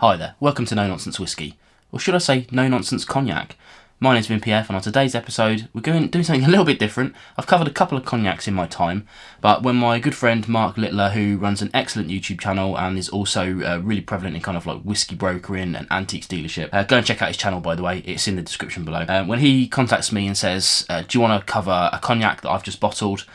Hi there, welcome to No Nonsense Whiskey, or should I say No Nonsense Cognac. My name's Vin PF, and on today's episode we're going to do something a little bit different. I've covered a couple of cognacs in my time, but when my good friend Mark Littler, who runs an excellent YouTube channel and is also really prevalent in kind of like whiskey brokering and antiques dealership, go and check out his channel, by the way, it's in the description below. When he contacts me and says, do you want to cover a cognac that I've just bottled?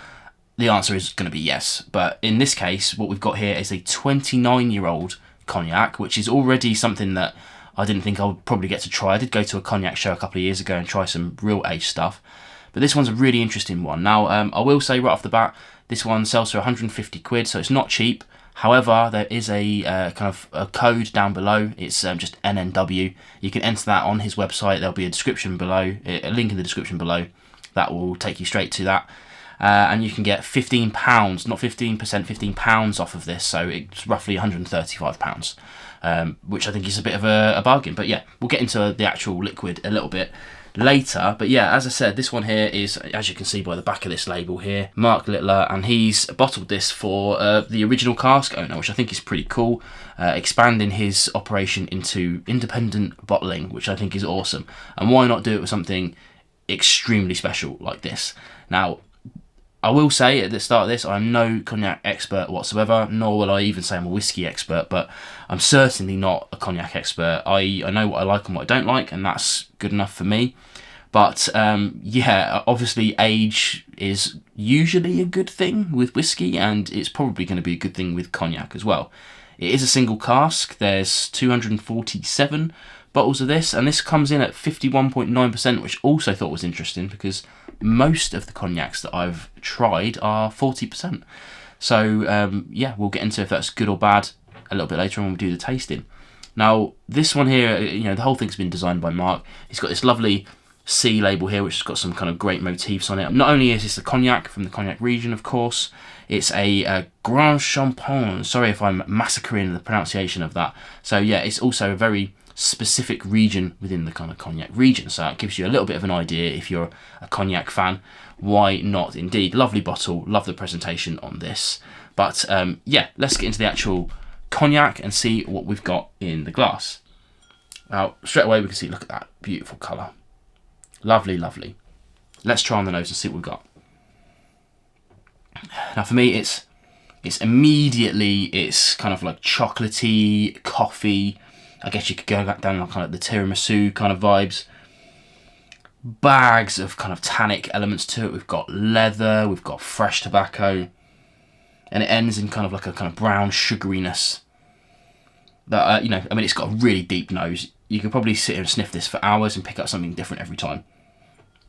The answer is going to be yes, but in this case what we've got here is a 29-year-old cognac, which is already something that I didn't think I would probably get to try. I did go to a cognac show a couple of years ago and try some real age stuff, but this one's a really interesting one. Now, I will say right off the bat, this one sells for 150 quid, so it's not cheap. However, there is a kind of a code down below. It's just NNW. You can enter that on his website. There'll be a description below, a link in the description below that will take you straight to that. And you can get £15, not 15%, £15 off of this, so it's roughly £135, which I think is a bit of a bargain. But yeah, we'll get into the actual liquid a little bit later. But yeah, as I said, this one here is, as you can see by the back of this label here, Mark Littler, and he's bottled this for the original cask owner, which I think is pretty cool, expanding his operation into independent bottling, which I think is awesome. And why not do it with something extremely special like this? Now, I will say at the start of this, I'm no cognac expert whatsoever, nor will I even say I'm a whiskey expert, but I'm certainly not a cognac expert. I know what I like and what I don't like, and that's good enough for me. But yeah, obviously age is usually a good thing with whiskey, and it's probably going to be a good thing with cognac as well. It is a single cask. There's 247 bottles of this, and this comes in at 51.9%, which also thought was interesting because most of the cognacs that I've tried are 40%. So yeah, we'll get into if that's good or bad a little bit later on when we do the tasting. Now, this one here, you know, the whole thing's been designed by Mark. He's got this lovely C label here, which has got some kind of great motifs on it. Not only is this a cognac from the Cognac region, of course, it's a Grande Champagne. Sorry if I'm massacring the pronunciation of that. So yeah, it's also a very specific region within the kind of cognac region, so it gives you a little bit of an idea if you're a cognac fan. Why not indeed? Lovely bottle, love the presentation on this. But yeah, let's get into the actual cognac and see what we've got in the glass. Now, straight away we can see, look at that beautiful colour. Lovely, lovely. Let's try on the nose and see what we've got. Now for me, it's immediately, it's kind of like chocolatey, coffee. I guess you could go back down like kind of the tiramisu kind of vibes. Bags of kind of tannic elements to it. We've got leather, we've got fresh tobacco, and it ends in kind of like a kind of brown sugariness. That you know, I mean, it's got a really deep nose. You could probably sit here and sniff this for hours and pick up something different every time.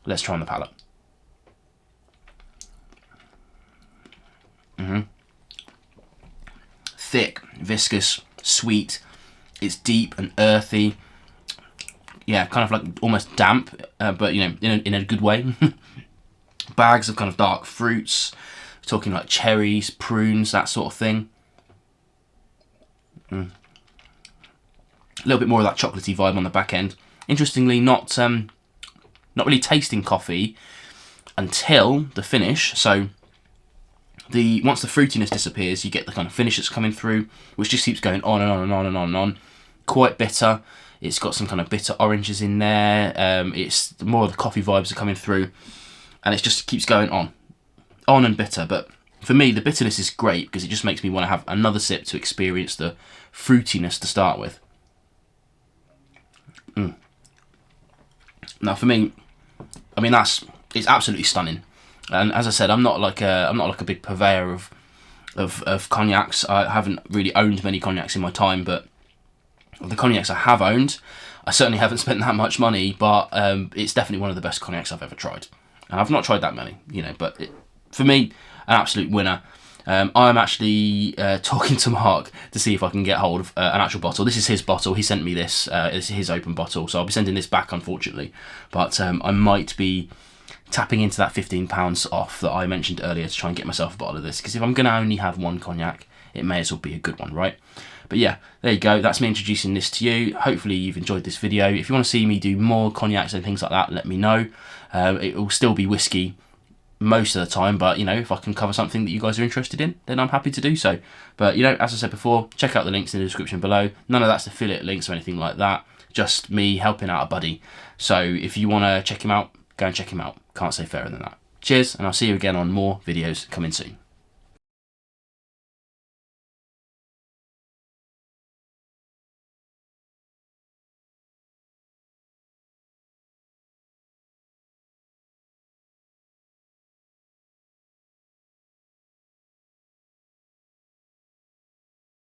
Let's try on the palate. Thick, viscous, sweet. It's deep and earthy. Yeah, kind of like almost damp, but you know, in a good way. Bags of kind of dark fruits. We're talking like cherries, prunes, that sort of thing. A little bit more of that chocolatey vibe on the back end. Interestingly, not really tasting coffee until the finish. So once the fruitiness disappears, you get the kind of finish that's coming through, which just keeps going on and on and on and on and on. Quite bitter. It's got some kind of bitter oranges in there. It's more of the coffee vibes are coming through, and it just keeps going on and bitter. But for me, the bitterness is great because it just makes me want to have another sip to experience the fruitiness to start with. Now for me, I mean, it's absolutely stunning. And as I said, I'm not like a big purveyor of cognacs. I haven't really owned many cognacs in my time, but of the cognacs I have owned, I certainly haven't spent that much money, but it's definitely one of the best cognacs I've ever tried. And I've not tried that many, you know, but for me, an absolute winner. I'm actually talking to Mark to see if I can get hold of an actual bottle. This is his bottle. He sent me this. This is his open bottle, so I'll be sending this back, unfortunately. But I might be tapping into that £15 off that I mentioned earlier to try and get myself a bottle of this, because if I'm going to only have one cognac, it may as well be a good one, right? But yeah, there you go. That's me introducing this to you. Hopefully you've enjoyed this video. If you want to see me do more cognacs and things like that, let me know. It will still be whiskey most of the time, but, you know, if I can cover something that you guys are interested in, then I'm happy to do so. But, you know, as I said before, check out the links in the description below. None of that's affiliate links or anything like that, just me helping out a buddy. So if you want to check him out, go and check him out. Can't say fairer than that. Cheers, and I'll see you again on more videos coming soon.